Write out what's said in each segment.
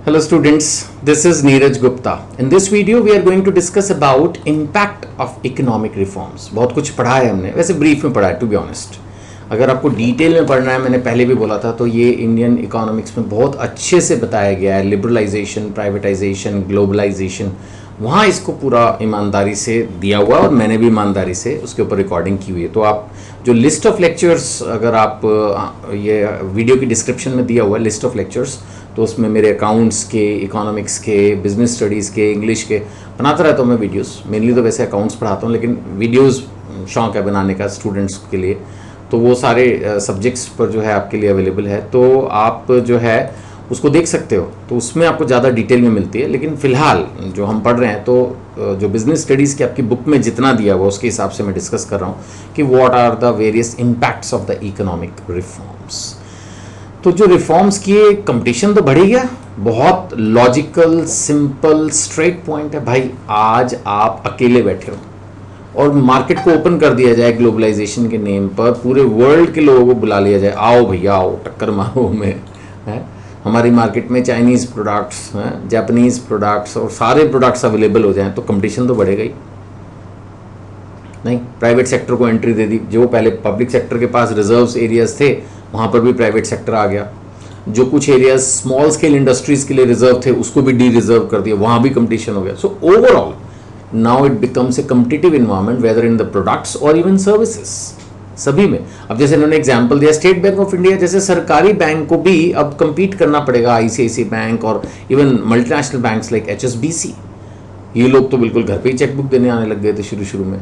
Hello students, this is Neeraj Gupta. In this video we are going to discuss about impact of economic reforms. बहुत कुछ पढ़ा है हमने, वैसे brief में पढ़ा है टू बी ऑनेस्ट. अगर आपको डिटेल में पढ़ना है, मैंने पहले भी बोला था, तो ये इंडियन इकोनॉमिक्स में बहुत अच्छे से बताया गया है. लिबरलाइजेशन, प्राइवेटाइजेशन, ग्लोबलाइजेशन, वहाँ इसको पूरा ईमानदारी से दिया हुआ और मैंने भी ईमानदारी से उसके ऊपर रिकॉर्डिंग की हुई है. तो आप जो लिस्ट ऑफ लेक्चर्स, अगर आप ये वीडियो की डिस्क्रिप्शन में दिया हुआ है लिस्ट ऑफ लेक्चर्स, तो उसमें मेरे अकाउंट्स के, इकोनॉमिक्स के, बिजनेस स्टडीज़ के, इंग्लिश के बनाता रहता हूँ मैं वीडियोस. मेनली तो वैसे अकाउंट्स पढ़ाता हूँ, लेकिन वीडियोस शौक है बनाने का स्टूडेंट्स के लिए. तो वो सारे सब्जेक्ट्स पर जो है आपके लिए अवेलेबल है, तो आप जो है उसको देख सकते हो. तो उसमें आपको ज़्यादा डिटेल में मिलती है. लेकिन फ़िलहाल जो हम पढ़ रहे हैं, तो जो बिजनेस स्टडीज़ की आपकी बुक में जितना दिया हुआ उसके हिसाब से मैं डिस्कस कर रहा हूँ कि what are the various impacts of the economic reforms. तो जो रिफॉर्म्स किए, कंपटीशन तो बढ़ ही गया. बहुत लॉजिकल, सिंपल, स्ट्रेट पॉइंट है भाई. आज आप अकेले बैठे हो और मार्केट को ओपन कर दिया जाए ग्लोबलाइजेशन के नेम पर, पूरे वर्ल्ड के लोगों को बुला लिया जाए, आओ भैया आओ, टक्कर मारो में है. हमारी मार्केट में चाइनीज़ प्रोडक्ट्स हैं, जापानीज़ प्रोडक्ट्स और सारे प्रोडक्ट्स अवेलेबल हो जाएं, तो कंपटीशन तो बढ़ेगा ही. नहीं, प्राइवेट सेक्टर को एंट्री दे दी. जो पहले पब्लिक सेक्टर के पास रिजर्व्स एरियाज थे, वहाँ पर भी प्राइवेट सेक्टर आ गया. जो कुछ एरियाज स्मॉल स्केल इंडस्ट्रीज़ के लिए रिजर्व थे, उसको भी डी रिजर्व कर दिया, वहाँ भी कंपटीशन हो गया. So overall now it becomes a competitive environment, whether in the products और इवन सर्विसेज, सभी में. अब जैसे इन्होंने एग्जांपल दिया स्टेट बैंक ऑफ इंडिया जैसे सरकारी बैंक को भी अब compete करना पड़ेगा. आईसीआईसीआई बैंक और even multinational banks like HSBC, ये लोग तो बिल्कुल घर पे ही चेकबुक देने आने लग गए थे शुरू में,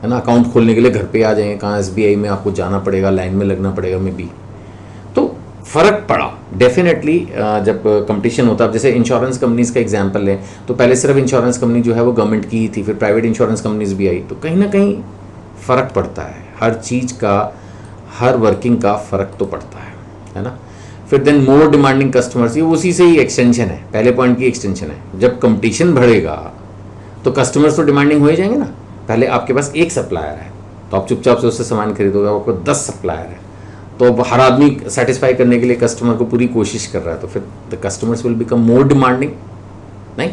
है ना. अकाउंट खोलने के लिए घर पे आ जाएंगे. कहाँ एसबीआई में आपको जाना पड़ेगा, लाइन में लगना पड़ेगा मे बी. तो फ़र्क पड़ा डेफिनेटली जब कंपटीशन होता है. अब जैसे इंश्योरेंस कंपनीज़ का एग्जांपल लें, तो पहले सिर्फ इंश्योरेंस कंपनी जो है वो गवर्नमेंट की ही थी, फिर प्राइवेट इंश्योरेंस कंपनीज भी आई. तो कहीं ना कहीं फ़र्क पड़ता है. हर चीज़ का, हर वर्किंग का फ़र्क तो पड़ता है ना. फिर देन मोर डिमांडिंग कस्टमर्स, ये उसी से ही एक्सटेंशन है, पहले पॉइंट की एक्सटेंशन है. जब कंपटीशन बढ़ेगा तो कस्टमर्स तो डिमांडिंग हो ही जाएंगे ना. पहले आपके पास एक सप्लायर है तो आप चुपचाप से उससे सामान खरीदोगे. आपको 10 सप्लायर है तो अब हर आदमी सेटिस्फाई करने के लिए कस्टमर को पूरी कोशिश कर रहा है, तो फिर the customers will become more demanding. नहीं,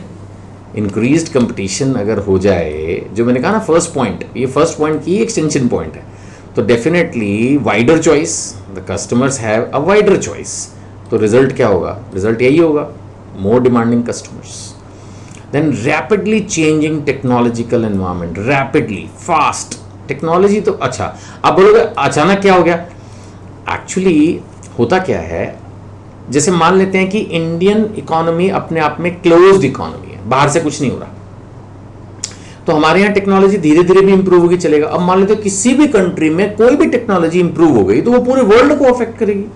इंक्रीज्ड कंपटीशन अगर हो जाए, जो मैंने कहा ना फर्स्ट पॉइंट, ये फर्स्ट पॉइंट की एक्सटेंशन पॉइंट है, तो definitely wider choice, the customers have a wider choice. तो रिजल्ट क्या होगा? रिजल्ट यही होगा, more demanding customers. Then rapidly changing technological environment, rapidly fast technology. तो अच्छा, आप बोलोगे अचानक क्या हो गया? एक्चुअली होता क्या है, जैसे मान लेते हैं कि इंडियन इकोनॉमी अपने आप में क्लोज्ड इकोनॉमी है, बाहर से कुछ नहीं हो रहा, तो हमारे यहाँ टेक्नोलॉजी धीरे धीरे भी इंप्रूव होगी, चलेगा. अब मान लेते हैं किसी भी कंट्री में कोई भी टेक्नोलॉजी इंप्रूव हो गई तो वो पूरे वर्ल्ड को अफेक्ट करेगी,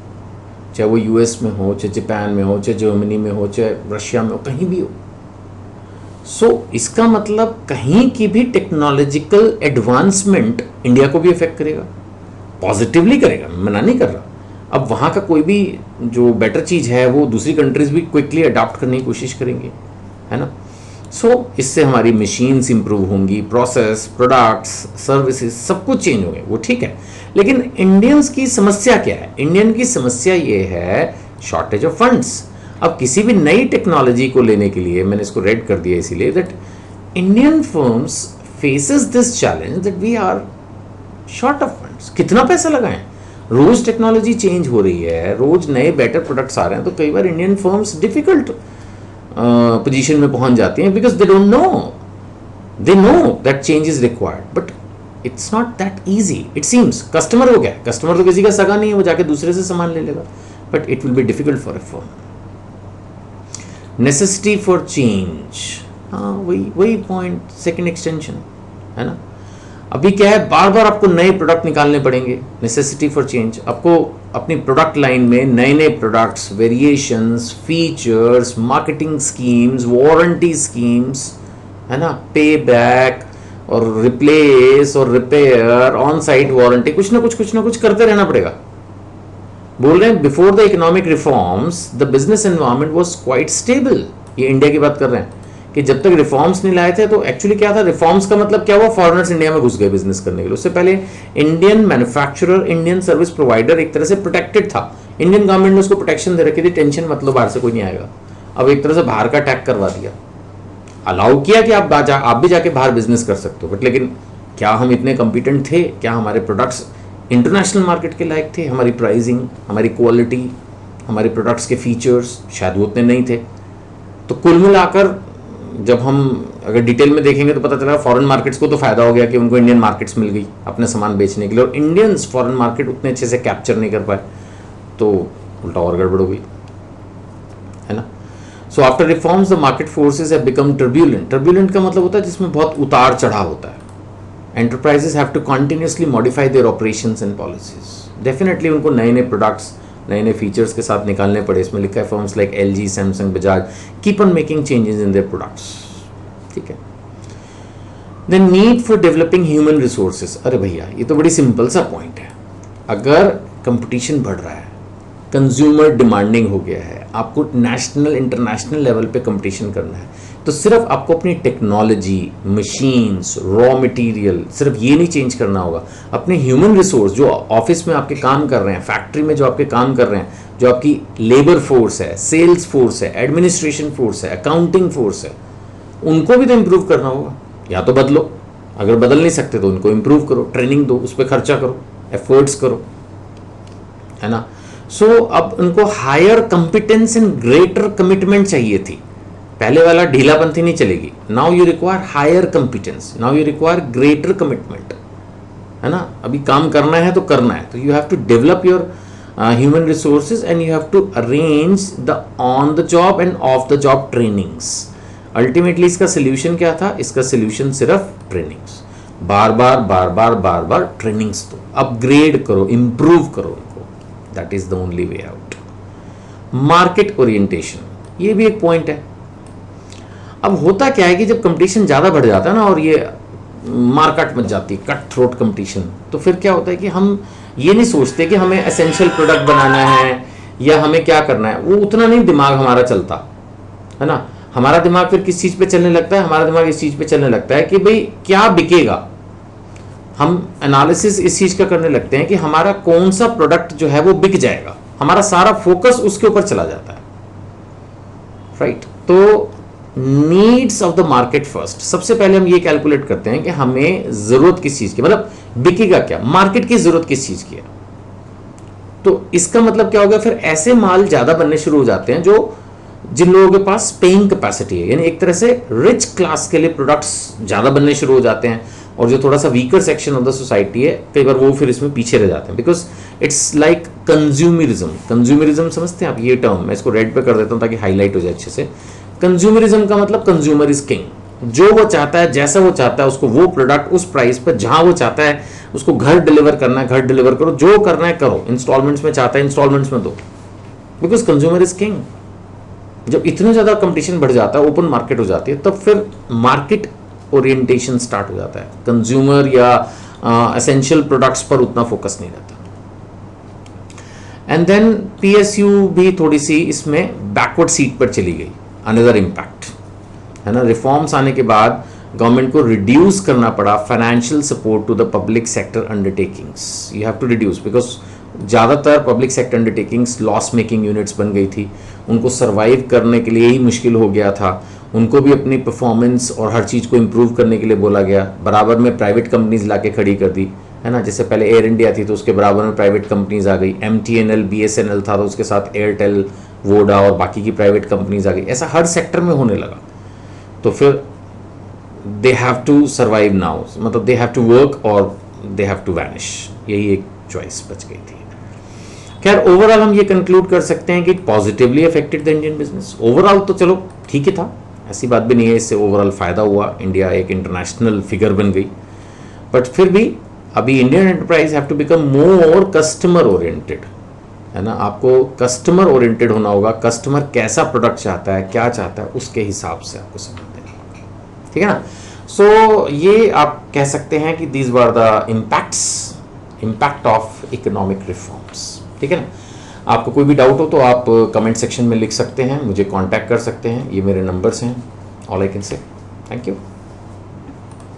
चाहे वो यूएस में हो, चाहे जापान में हो, चाहे जर्मनी में हो, चाहे रशिया में हो, कहीं भी हो. सो इसका मतलब कहीं की भी टेक्नोलॉजिकल एडवांसमेंट इंडिया को भी अफेक्ट करेगा, पॉजिटिवली करेगा, मना नहीं कर रहा. अब वहाँ का कोई भी जो बेटर चीज़ है वो दूसरी कंट्रीज भी क्विकली अडॉप्ट करने की कोशिश करेंगे, है ना. सो इससे हमारी मशीन्स इंप्रूव होंगी, प्रोसेस, प्रोडक्ट्स, सर्विसेज सब कुछ चेंज होंगे, वो ठीक है. लेकिन इंडियंस की समस्या क्या है? इंडियन की समस्या ये है शॉर्टेज ऑफ फंड्स. अब किसी भी नई टेक्नोलॉजी को लेने के लिए, मैंने इसको रेड कर दिया इसीलिए, that Indian firms faces this challenge that we are short of funds. कितना पैसा लगाएं? रोज टेक्नोलॉजी चेंज हो रही है, रोज नए बेटर प्रोडक्ट्स आ रहे हैं, तो कई बार इंडियन फर्म्स डिफिकल्ट पोजीशन में पहुंच जाती हैं, because they don't know, they know that change is required, but it's not that easy it seems. Customer हो गया, कस्टमर तो किसी का सगा नहीं है, वो जाके दूसरे से सामान ले लेगा, but it will be difficult for a firm. Necessity for change, हाँ वही पॉइंट, सेकेंड एक्सटेंशन, है ना. अभी क्या है, बार बार आपको नए प्रोडक्ट निकालने पड़ेंगे. नेसेसिटी फॉर चेंज, आपको अपनी प्रोडक्ट लाइन में नए नए products, variations, features, marketing schemes, warranty schemes, है ना, पे बैक और रिप्लेस और रिपेयर, ऑन साइट वारंटी, कुछ ना कुछ करते रहना पड़ेगा. बोल रहे हैं before the economic reforms the business environment was quite stable. ये इंडिया की बात कर रहे हैं कि जब तक रिफॉर्म्स नहीं लाए थे, तो एक्चुअली क्या था, रिफॉर्म्स का मतलब क्या हुआ, फॉरेनर्स इंडिया में घुस गए बिजनेस करने के लिए. उससे पहले Indian manufacturer, Indian service provider एक तरह से प्रोटेक्टेड था. इंडियन गवर्नमेंट ने उसको प्रोटेक्शन दे रखी थी, टेंशन मतलब बाहर से कोई नहीं आएगा. अब एक तरह से बाहर का टैग करवा दिया, अलाउ किया कि आप भी जाके बाहर बिजनेस कर सकते हो, बट लेकिन क्या हम इतने कॉम्पिटेंट थे? क्या हमारे प्रोडक्ट्स इंटरनेशनल मार्केट के लायक थे? हमारी प्राइसिंग, हमारी क्वालिटी, हमारे प्रोडक्ट्स के फीचर्स शायद वो उतने नहीं थे। तो कुल मिलाकर जब हम अगर डिटेल में देखेंगे तो पता चला फॉरेन मार्केट्स को तो फायदा हो गया कि उनको इंडियन मार्केट्स मिल गई अपने सामान बेचने के लिए, और इंडियंस फॉरेन मार्केट उतने अच्छे से कैप्चर नहीं कर पाए, तो उल्टा और गड़बड़ हो गई, है ना। So after reforms the market forces have become turbulent. Turbulent का मतलब होता है जिसमें बहुत उतार चढ़ाव होता है। Enterprises have to continuously modify their operations and policies. Definitely उनको नए नए प्रोडक्ट्स, नए नए फीचर्स के साथ निकालने पड़े। इसमें लिखा है firms like LG, Samsung, Bajaj keep on making changes in their products, ठीक है। Then need for developing human resources. अरे भैया ये तो बड़ी सिंपल सा पॉइंट है। अगर कंपटीशन बढ़ रहा है, कंज्यूमर डिमांडिंग हो गया है, आपको नेशनल इंटरनेशनल लेवल पे कंपटीशन करना है, तो सिर्फ आपको अपनी टेक्नोलॉजी, मशीन्स, रॉ मटेरियल सिर्फ ये नहीं चेंज करना होगा, अपने ह्यूमन रिसोर्स जो ऑफिस में आपके काम कर रहे हैं, फैक्ट्री में जो आपके काम कर रहे हैं, जो आपकी लेबर फोर्स है, सेल्स फोर्स है, एडमिनिस्ट्रेशन फोर्स है, अकाउंटिंग फोर्स है, उनको भी तो इम्प्रूव करना होगा। या तो बदलो, अगर बदल नहीं सकते तो उनको इम्प्रूव करो, ट्रेनिंग दो, उस पर खर्चा करो, एफर्ट्स करो, है ना। सो अब उनको higher competence and greater commitment चाहिए थी। पहले वाला ढीलापंथी नहीं चलेगी। Now you require higher competence, now you require greater commitment, है ना। अभी काम करना है तो करना है, तो you have to develop your human resources and you have to arrange the on the job and off the job trainings. Ultimately इसका सोल्यूशन क्या था? इसका सोल्यूशन सिर्फ ट्रेनिंग्स, बार बार ट्रेनिंग्स दो, अपग्रेड करो, इंप्रूव करो उनको। That is the only way out. Market orientation, ये भी एक पॉइंट है। अब होता क्या है कि जब कंपटीशन ज़्यादा बढ़ जाता है ना, और ये मार्केट मच जाती है, कट थ्रोट कंपटीशन, तो फिर क्या होता है कि हम ये नहीं सोचते कि हमें एसेंशियल प्रोडक्ट बनाना है या हमें क्या करना है, वो उतना नहीं दिमाग हमारा चलता, है ना। हमारा दिमाग फिर किस चीज़ पे चलने लगता है? हमारा दिमाग इस चीज़ पे चलने लगता है कि भाई क्या बिकेगा। हम एनालिसिस इस चीज़ का करने लगते हैं कि हमारा कौन सा प्रोडक्ट जो है वो बिक जाएगा, हमारा सारा फोकस उसके ऊपर चला जाता है, राइट। तो needs of the market first. सबसे पहले हम ये कैलकुलेट करते हैं कि हमें जरूरत किस चीज की, मतलब बिकेगा क्या, मार्केट की जरूरत किस चीज की है। तो इसका मतलब क्या होगा, फिर ऐसे माल ज्यादा बनने शुरू हो जाते हैं जो जिन लोगों के पास पेइंग कैपेसिटी है, यानी एक तरह से रिच क्लास के लिए प्रोडक्ट्स ज्यादा बनने शुरू हो जाते हैं, और जो थोड़ा सा weaker section of the society है कई बार वो फिर इसमें पीछे रह जाते हैं, because it's like consumerism. Consumerism समझते हैं आप ये टर्म? मैं इसको रेड पे कर देता हूं ताकि हाईलाइट हो जाए अच्छे से। कंज्यूमरिज्म का मतलब कंज्यूमर इज किंग। जो वो चाहता है, जैसा वो चाहता है, उसको वो प्रोडक्ट उस प्राइस पर, जहां वो चाहता है, उसको घर डिलीवर करना है, घर डिलीवर करो, जो करना है करो, इंस्टॉलमेंट्स में चाहता है इंस्टॉलमेंट्स में दो, बिकॉज कंज्यूमर इज किंग। जब इतना ज्यादा कंपटीशन बढ़ जाता है, ओपन मार्केट हो जाती है, तब फिर मार्केट ओरिएंटेशन स्टार्ट हो जाता है। कंज्यूमर या एसेंशियल प्रोडक्ट्स पर उतना फोकस नहीं रहता। एंड देन पीएसयू भी थोड़ी सी इसमें बैकवर्ड सीट पर चली गई, अनदर इम्पैक्ट, है ना। रिफॉर्म्स आने के बाद गवर्नमेंट को रिड्यूस करना पड़ा financial support to the public sector undertakings. You have to reduce, because ज़्यादातर public sector undertakings loss making units बन गई थी, उनको सर्वाइव करने के लिए ही मुश्किल हो गया था, उनको भी अपनी परफॉर्मेंस और हर चीज़ को इम्प्रूव करने के लिए बोला गया। बराबर में प्राइवेट कंपनीज लाके खड़ी कर दी, है ना। जैसे पहले एयर इंडिया थी तो उसके बराबर में प्राइवेट कंपनीज आ गई, MTNL BSNL था तो उसके साथ एयरटेल, वोडा और बाकी की प्राइवेट कंपनीज आ गई। ऐसा हर सेक्टर में होने लगा, तो फिर they have to survive now, मतलब दे हैव टू वर्क और दे हैव टू वैनिश। यही एक चॉइस बच गई थी। खैर ओवरऑल हम ये कंक्लूड कर सकते हैं कि it positively affected the Indian business. Overall तो चलो ठीक ही था, ऐसी बात भी नहीं है, इससे ओवरऑल फायदा हुआ, इंडिया एक इंटरनेशनल फिगर बन गई। बट फिर भी अभी Indian enterprise have to become more customer oriented, है ना। आपको कस्टमर ओरिएंटेड होना होगा। कस्टमर कैसा प्रोडक्ट चाहता है, क्या चाहता है, उसके हिसाब से आपको समझ देना होगा, ठीक है ना। सो ये आप कह सकते हैं कि these were the impact of economic reforms, ठीक है ना। आपको कोई भी डाउट हो तो आप कमेंट सेक्शन में लिख सकते हैं, मुझे कांटेक्ट कर सकते हैं, ये मेरे नंबर्स हैं। All I can say, thank you.